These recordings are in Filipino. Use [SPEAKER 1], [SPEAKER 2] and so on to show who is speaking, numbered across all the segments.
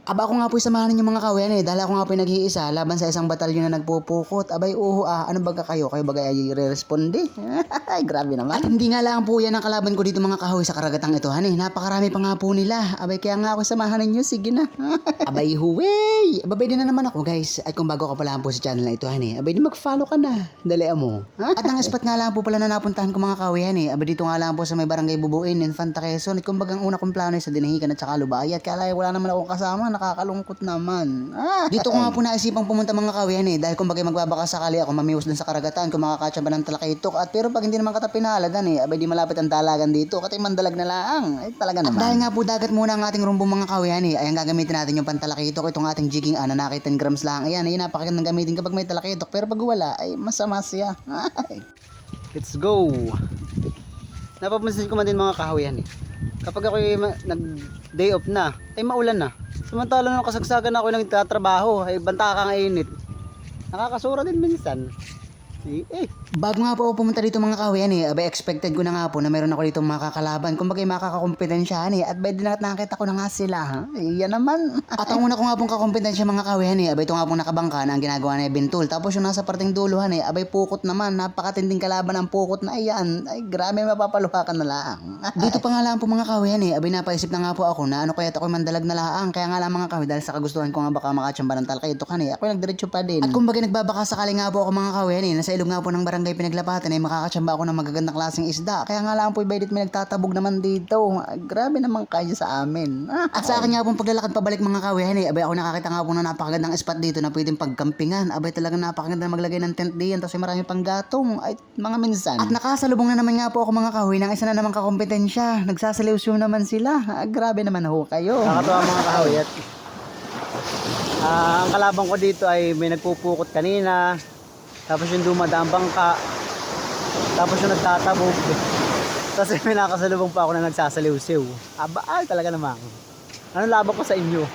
[SPEAKER 1] Aba ako nga po samahan ninyo mga kawayan dahil ako nga po nag-iisa laban sa isang batalyon na nagpupukot. Abay ano baga kayo? Kayo baga ay re-responde? Ay grabe naman. At hindi nga lang po yan ang kalaban ko dito mga kahoy sa karagatang ito napakarami pa nga po nila. Abay kaya nga ako samahan ninyo, sige na. Abay huwey! Abay din na naman ako guys. At kung bago ka pala po sa channel na ito abay di mag-follow ka na. Dali mo. At ang spot nga lang po pala na napuntahan ko mga kawayan abay dito nga lang po sa may barangay Bubuin, Infanta Quezon. At kung bagang una kong plano sa Dinahican at saka Lubayat. Kaya wala naman akong kasama. Nakakalungkot naman. Dito ko nga po naisipang pumunta mga kawayan dahil kung bagay magbabaka sakali ako mamiwas dun sa karagatan kung makakatsa ba ng talakitok at pero pag hindi naman kita pinaladan abay di malapit ang dalagan dito kasi mandalag na lang ay talaga naman. At dahil nga po dagat muna ang ating rumbong mga kawayan ay ang gagamitin natin yung pantalakitok itong ating jigging na nakit 10 grams lang ayan ay napakagandang gamitin kapag may talakitok pero pag wala ay masama siya.
[SPEAKER 2] Let's go. Napapansin ko man din mga kahoyan kapag ako nag day off na ay maulan na. Samantala nung kasagsagan ako nagtatrabaho ay banta kang init. Nakakasura din minsan.
[SPEAKER 1] Bago nga po ako pumunta dito mga kawayan abay expected ko na nga po na meron ako dito makakalaban kung bagay makakakompetensya at by din nakita ko na nga sila yan naman. At ang una ko nga pong kakompetensya mga kawayan abay ito nga pong nakabangka na ang ginagawa na Bentul tapos yung nasa parting dulo abay pukot naman napakatinding kalaban ang pukot na iyan ay grabe mapapaluhakan na lang. Dito pa nga lang po mga kawayan abay napaisip na nga po ako na ano kaya ako mandalag na lang kaya nga lang mga kawayan dahil sa kagustuhan ko nga baka makatsamba ng talkay ito ako nagdiretso pa din. At kung bagay nagbabaka sakali nga po ako mga kawayan nasa ilog nga po ng barangay Pinaglapatan ay makakatsamba ako ng magagandang klaseng isda. Kaya nga lang po ibay may nagtatabog naman dito. Grabe naman kayo sa amin. At sa akin nga pong paglalakad pabalik mga kawayan abay ako nakakita nga po ng napakagandang spot dito na pwedeng pagkampingan. Abay talagang napakaganda maglagay ng tent diyan tapos marami pang gatong ay mga minsan. At nakasalubong na naman nga po ako mga kahoy ng isa na naman kakompetensya. Nagsasaliw-siw naman sila. Grabe naman ho kayo.
[SPEAKER 2] Nakakatuwa mga kahoy at ang kalabang ko dito ay may nagpupukot kanina. Tapos yung dumadang bangka. Tapos yung nagtatabog. Tapos may nakasalubong pa ako na nagsasaliw-siw. Aba ay talaga naman. Ano laban ko sa inyo?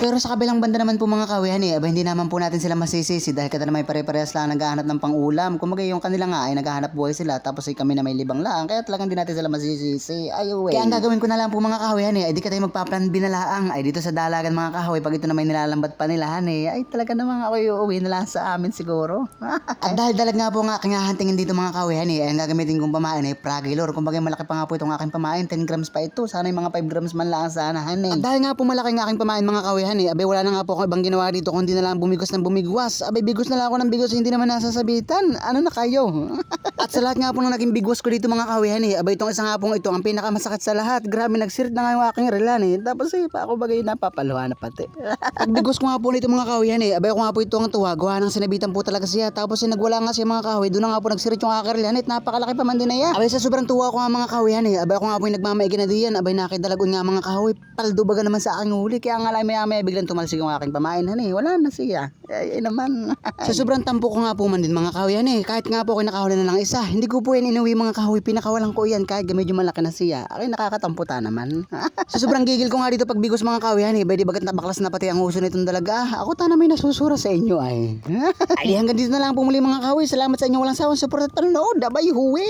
[SPEAKER 1] Pero sa kabilang banda naman po mga kawayan abay hindi naman po natin sila masisisi dahil kada na may pare-parehas lang naghahanap ng pang-ulam. Kung yung kanila nga ay naghahanap buhay sila tapos ay kami na may libang lang kaya talagang hindi natin sila masisisi. Kaya ang gagawin ko na lang po mga kawayan ay di ka tayo magpa-plan binalaang ay dito sa dalagan mga kahoy pag ito na may nilalambat pa nila ay talaga naman ako uuwi na lang sa amin siguro. At dahil dalag nga po ang aking hahantingin dito mga kawayan ay ang gagamitin kong pamain ay Fragilor. Kung malaki pa nga po itong aking pamain 10 grams pa ito sana yung mga 5 grams man lang sana At dahil nga po malaki ang aking pamain mga kawayan abay wala na nga po ako ibang ginawa dito kundi na lang bumigos ng bumigwas. Abay bigos na lang ako ng bigos hindi naman nasasabitan. Ano na kayo? At sa lahat nga po ng naging bigwas ko dito mga kawayan abay itong isa nga pong ito ang pinakamasakit sa lahat. Grabe nagsirit na nga yung aking relan tapos pa ako bagay napapaluha na pati. Pag bigwas ko nga po nito mga kawayan abay ako nga po ito ang tuwa gawa ng sinabitan po talaga siya tapos nagwala nga siya mga kahoy doon na nga po nagsirit yung aking relan napakalaki pa man din na yan. Abay sa sobrang tuwa ko nga mga kawayan abay ako nga po yung nagmamaigi na diyan abay nakidalagon nga mga kahoy paldo baga naman sa aking huli kaya nga lang maya biglang tumalsik yung aking pamain wala na siya ay naman. Sa sobrang tampo ko nga po man din mga kahoy kahit nga po ako nakahuli na lang isa hindi ko po yan inuwi mga kahoy pinakawalan ko yan kahit medyo malaki na siya ay nakakatamputa naman. Sa sobrang gigil ko nga dito pag bigos mga kahoy di bagat nabaklas na pati ang uso nitong dalaga ako tana may nasusura sa inyo ay hanggang dito na lang po muli mga kahoy salamat sa inyo walang sawang support at panonood abay huwi.